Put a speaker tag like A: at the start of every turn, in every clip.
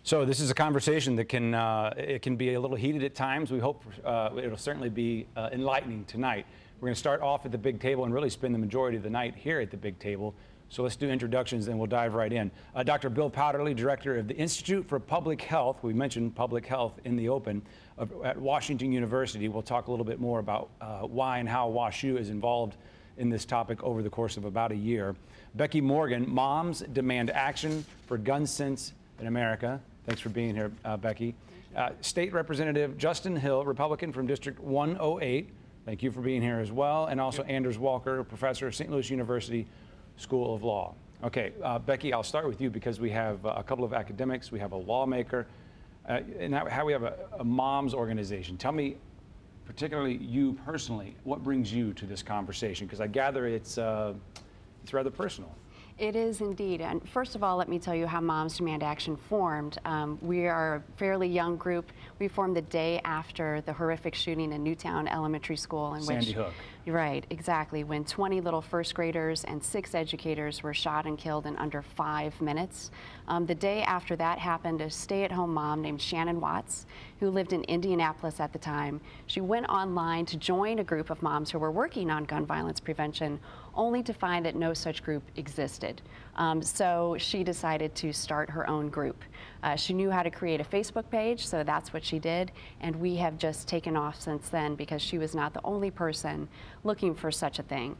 A: So this is a conversation that can it can be a little heated at times. We hope it'll certainly be enlightening tonight. We're going to start off at the big table and really spend the majority of the night here at the big table. So let's do introductions and we'll dive right in. Dr. Bill Powderly, Director of the Institute for Public Health. We mentioned public health in the open at Washington University. We'll talk a little bit more about why and how WashU is involved in this topic over the course of about a year. Becky Morgan, Moms Demand Action for Gun Sense in America. Thanks for being here, Becky. State Representative Justin Hill, Republican from District 108. Thank you for being here as well. And also Anders Walker, professor of St. Louis University School of Law. Okay, Becky, I'll start with you because we have a couple of academics, we have a lawmaker, and how we have a mom's organization. Tell me, particularly you personally, what brings you to this conversation? Because I gather it's rather personal.
B: It is indeed. And first of all, let me tell you how Moms Demand Action formed. We are a fairly young group. We formed the day after the horrific shooting in Newtown Elementary School, in
A: Sandy Hook.
B: Right, exactly. When 20 little first graders and 6 educators were shot and killed in under 5 minutes. The day after that happened, a stay-at-home mom named Shannon Watts, who lived in Indianapolis at the time, she went online to join a group of moms who were working on gun violence prevention, only to find that no such group existed. So she decided to start her own group. She knew how to create a Facebook page, so that's what she did, and we have just taken off since then because she was not the only person looking for such a thing.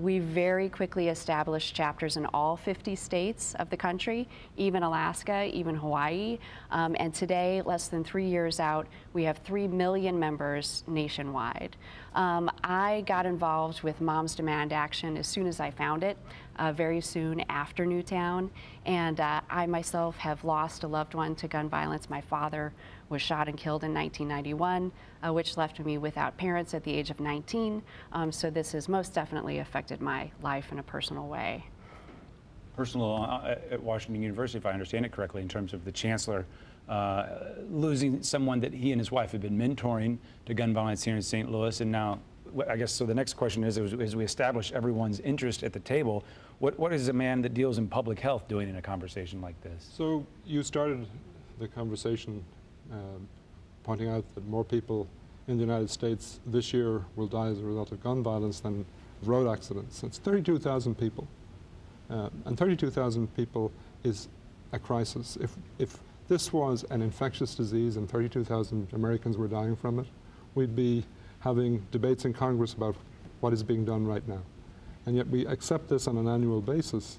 B: We very quickly established chapters in all 50 states of the country, even Alaska, even Hawaii, and today, less than 3 years out, we have 3 million members nationwide. I got involved with Moms Demand Action as soon as I found it, very soon after Newtown, and I myself have lost a loved one to gun violence. My father was shot and killed in 1991, which left me without parents at the age of 19, so this has most definitely affected my life in a personal way.
A: Personal at Washington University, if I understand it correctly, in terms of the chancellor losing someone that he and his wife had been mentoring to gun violence here in St. Louis, and now I guess so the next question is, as we establish everyone's interest at the table, what is a man that deals in public health doing in a conversation like this?
C: So you started the conversation pointing out that more people in the United States this year will die as a result of gun violence than road accidents. It's 32,000 people. And 32,000 people is a crisis. If this was an infectious disease and 32,000 Americans were dying from it, we'd be having debates in Congress about what is being done right now. And yet we accept this on an annual basis,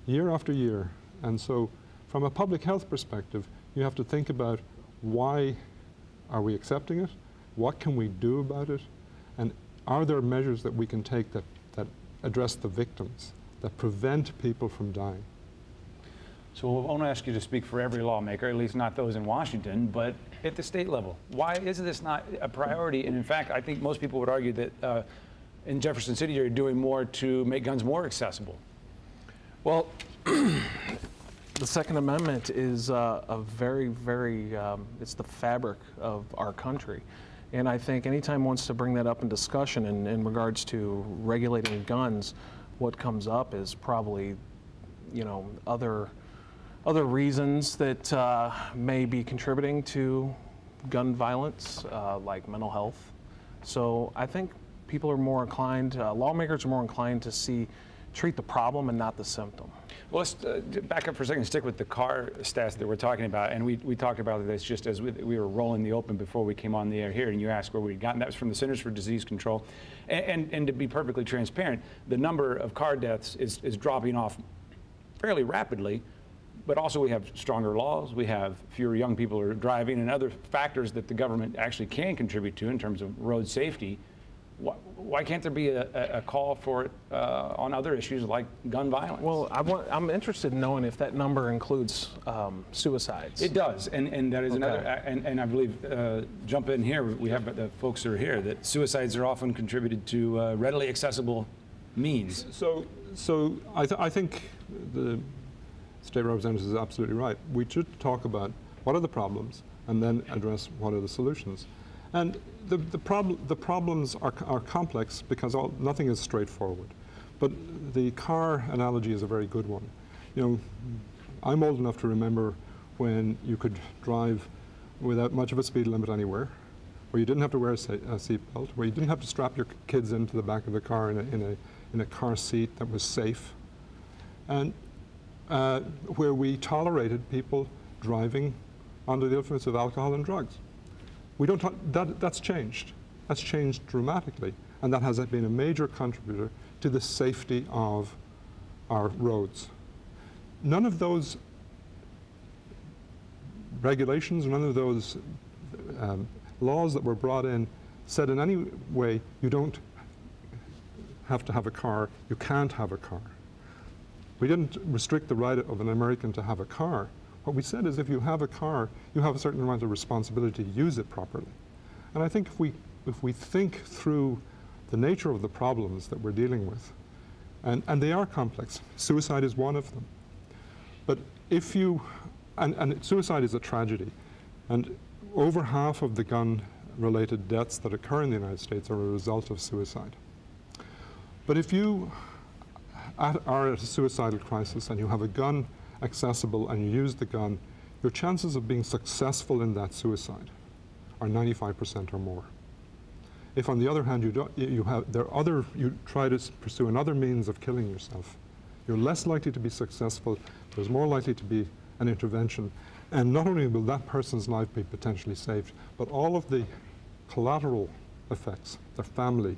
C: year after year. And so from a public health perspective, you have to think about why are we accepting it? What can we do about it? And are there measures that we can take that address the victims, that prevent people from dying?
A: So I want to ask you to speak for every lawmaker, at least not those in Washington, but at the state level. Why is this not a priority? And in fact, I think most people would argue that in Jefferson City, you're doing more to make guns more accessible.
D: Well, the Second Amendment is a very, it's the fabric of our country. And I think anytime one wants to bring that up in discussion in regards to regulating guns, what comes up is probably, you know, other reasons that may be contributing to gun violence, like mental health. So I think people are more inclined, lawmakers are more inclined to treat the problem and not the symptom.
A: Well, let's back up for a second and stick with the car stats that we're talking about. And we talked about this just as we were rolling the open before we came on the air here, and you asked where we'd gotten. That was from the Centers for Disease Control. And to be perfectly transparent, the number of car deaths is dropping off fairly rapidly, but also we have stronger laws, we have fewer young people who are driving, and other factors that the government actually can contribute to in terms of road safety. Why can't there be a call for it on other issues like gun violence?
D: Well, I'm interested in knowing if that number includes suicides.
A: It does, and that is another, and I believe, jump in here, we have the folks who are here, that suicides are often contributed to readily accessible means.
C: So I think the State Representative is absolutely right. We should talk about what are the problems and then address what are the solutions. And the problems are complex because nothing is straightforward. But the car analogy is a very good one. You know, I'm old enough to remember when you could drive without much of a speed limit anywhere, where you didn't have to wear a seatbelt, where you didn't have to strap your kids into the back of the car in a car seat that was safe, and where we tolerated people driving under the influence of alcohol and drugs. We don't that's changed. That's changed dramatically, and that has been a major contributor to the safety of our roads. None of those regulations, none of those laws that were brought in said in any way you don't have to have a car, you can't have a car. We didn't restrict the right of an American to have a car. What we said is if you have a car, you have a certain amount of responsibility to use it properly. And I think if we think through the nature of the problems that we're dealing with, and they are complex, suicide is one of them. But if you, and suicide is a tragedy, and over half of the gun-related deaths that occur in the United States are a result of suicide. But if you are at a suicidal crisis and you have a gun accessible and you use the gun, your chances of being successful in that suicide are 95% or more. If, on the other hand, you try to pursue another means of killing yourself, you're less likely to be successful. There's more likely to be an intervention, and not only will that person's life be potentially saved, but all of the collateral effects, their family,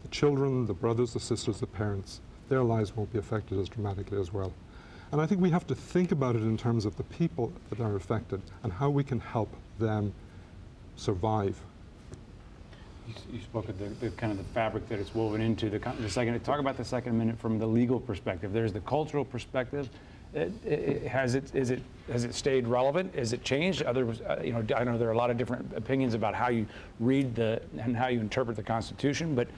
C: the children, the brothers, the sisters, the parents, their lives won't be affected as dramatically as well. And I think we have to think about it in terms of the people that are affected and how we can help them survive.
A: You spoke of the kind of the fabric that it's woven into the second. Talk about the Second Amendment from the legal perspective. There's the cultural perspective. Has it stayed relevant? Has it changed? Others, I know there are a lot of different opinions about how you read and how you interpret the Constitution. But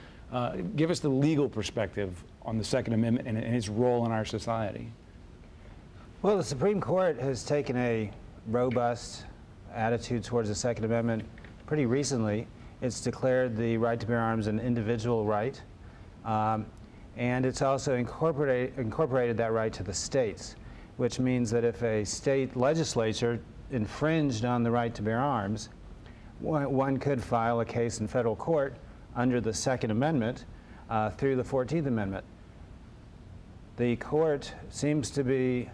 A: give us the legal perspective on the Second Amendment and its role in our society.
E: Well, the Supreme Court has taken a robust attitude towards the Second Amendment pretty recently. It's declared the right to bear arms an individual right, and it's also incorporated that right to the states, which means that if a state legislature infringed on the right to bear arms, one could file a case in federal court under the Second Amendment through the 14th Amendment. The court seems to be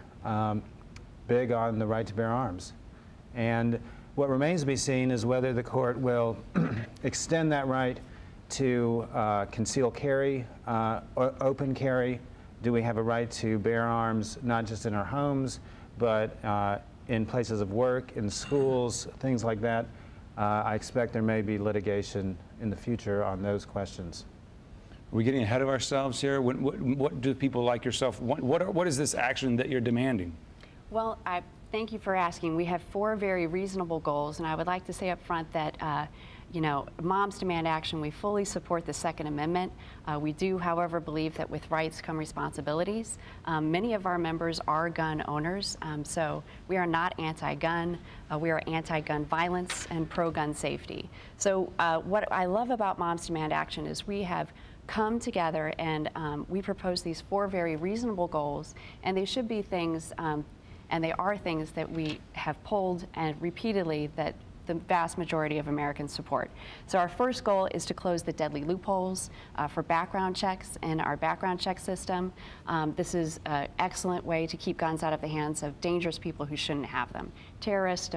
E: big on the right to bear arms, and what remains to be seen is whether the court will extend that right to concealed carry, open carry. Do we have a right to bear arms not just in our homes, but in places of work, in schools, things like that? I expect there may be litigation in the future on those questions.
A: Are we getting ahead of ourselves here? What do people like yourself, what is this action that you're demanding?
B: Well, thank you for asking. We have 4 very reasonable goals, and I would like to say up front that Moms Demand Action, we fully support the Second Amendment. We do, however, believe that with rights come responsibilities. Many of our members are gun owners, so we are not anti-gun. We are anti-gun violence and pro-gun safety. So what I love about Moms Demand Action is we have come together and we propose these 4 very reasonable goals, and they should be things and they are things that we have pulled and repeatedly that the vast majority of Americans support. So our first goal is to close the deadly loopholes for background checks in our background check system. This is an excellent way to keep guns out of the hands of dangerous people who shouldn't have them. Terrorists,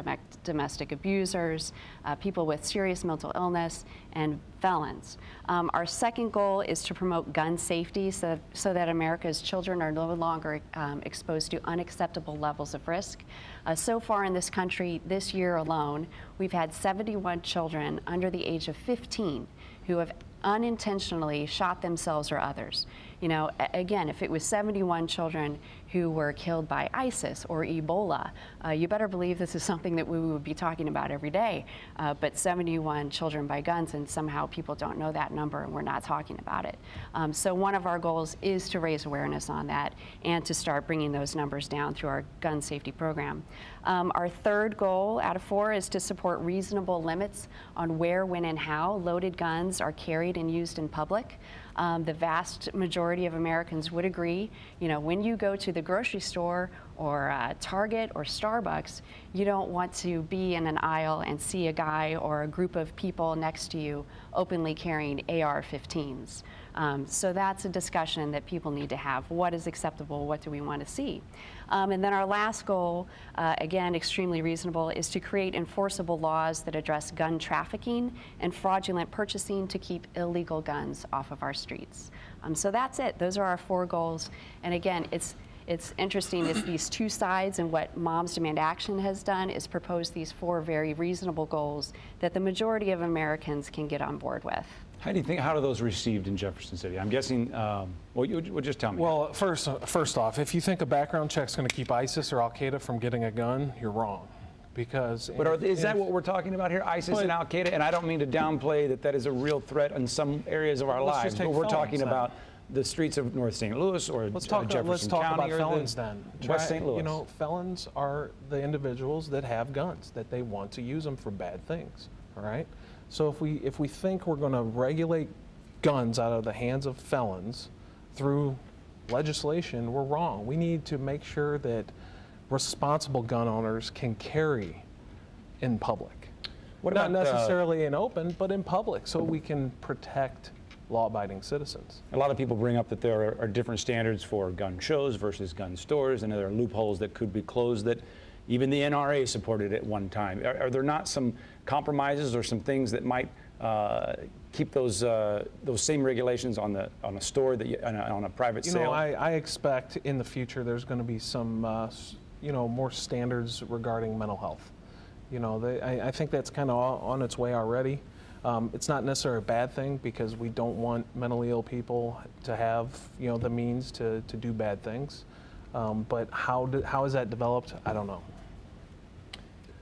B: domestic abusers, people with serious mental illness, and felons. Our second goal is to promote gun safety so that America's children are no longer exposed to unacceptable levels of risk. So far in this country, this year alone, we've had 71 children under the age of 15 who have unintentionally shot themselves or others. You know, again, if it was 71 children who were killed by ISIS or Ebola, you better believe this is something that we would be talking about every day. But 71 children by guns, and somehow people don't know that number and we're not talking about it. So one of our goals is to raise awareness on that and to start bringing those numbers down through our gun safety program. Our third goal out of 4 is to support reasonable limits on where, when, and how loaded guns are carried and used in public. The vast majority of Americans would agree, you know, when you go to the grocery store or Target or Starbucks, you don't want to be in an aisle and see a guy or a group of people next to you openly carrying AR-15s. So that's a discussion that people need to have. What is acceptable? What do we want to see? And then our last goal, again, extremely reasonable, is to create enforceable laws that address gun trafficking and fraudulent purchasing to keep illegal guns off of our streets. So that's it. Those are our 4 goals. And again, it's interesting, it's these 2 sides, and what Moms Demand Action has done is propose these 4 very reasonable goals that the majority of Americans can get on board with.
A: How do you think, how are those received in Jefferson City? I'm guessing, well, you would just tell me.
D: Well, first off, if you think a background check's going to keep ISIS or Al-Qaeda from getting a gun, you're wrong. Because
A: but is that what we're talking about here, ISIS and Al-Qaeda? And I don't mean to downplay that that is a real threat in some areas of our lives, but we're talking about the streets of North St. Louis or Jefferson County.
D: Let's talk about felons then.
A: West St. Louis.
D: You know, felons are the individuals that have guns, that they want to use them for bad things, all right? So if we think we're going to regulate guns out of the hands of felons through legislation, we're wrong. We need to make sure that responsible gun owners can carry in public. Not necessarily in open, but in public, so we can protect law-abiding citizens.
A: A lot of people bring up that there are different standards for gun shows versus gun stores, and there are loopholes that could be closed that even the NRA supported at one time. Are there not some compromises or some things that might keep those same regulations on a store that on a private sale?
D: You know, I expect in the future there's going to be some you know, more standards regarding mental health. You know, I think that's kind of on its way already. It's not necessarily a bad thing because we don't want mentally ill people to have, you know, the means to do bad things. But how is that developed? I don't know.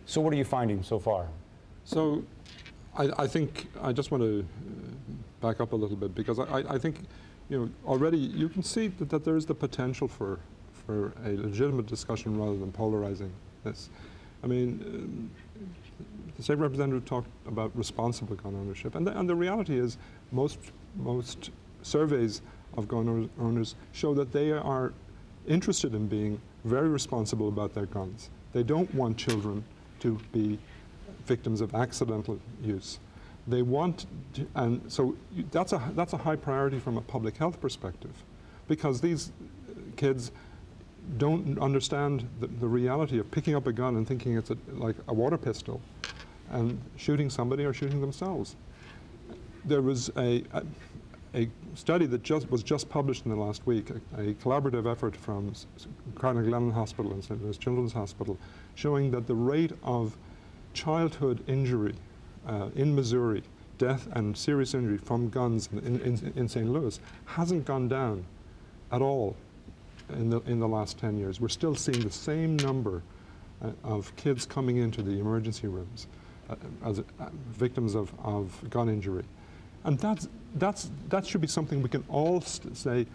A: So what are you finding so far?
C: So I think I just want to back up a little bit because I think, you know, already you can see that there is the potential for a legitimate discussion rather than polarizing this. I mean, the state representative talked about responsible gun ownership, and the reality is most surveys of gun owners show that they are interested in being very responsible about their guns. They don't want children to be victims of accidental use. They want to, and so that's a high priority from a public health perspective, because these kids don't understand the reality of picking up a gun and thinking it's like a water pistol and shooting somebody or shooting themselves. There was a study that was just published in the last week, a collaborative effort from Carnegie Mellon Hospital and St. Louis Children's Hospital, showing that the rate of childhood injury in Missouri, death and serious injury from guns in St. Louis, hasn't gone down at all in the last 10 years. We're still seeing the same number of kids coming into the emergency rooms as victims of gun injury. And that should be something we can all say,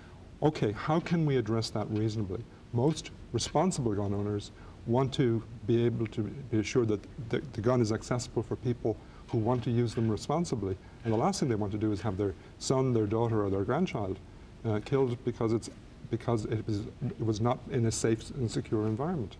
C: okay, how can we address that reasonably? Most responsible gun owners want to be able to be assured that the gun is accessible for people who want to use them responsibly. And the last thing they want to do is have their son, their daughter, or their grandchild killed because it was not in a safe and secure environment.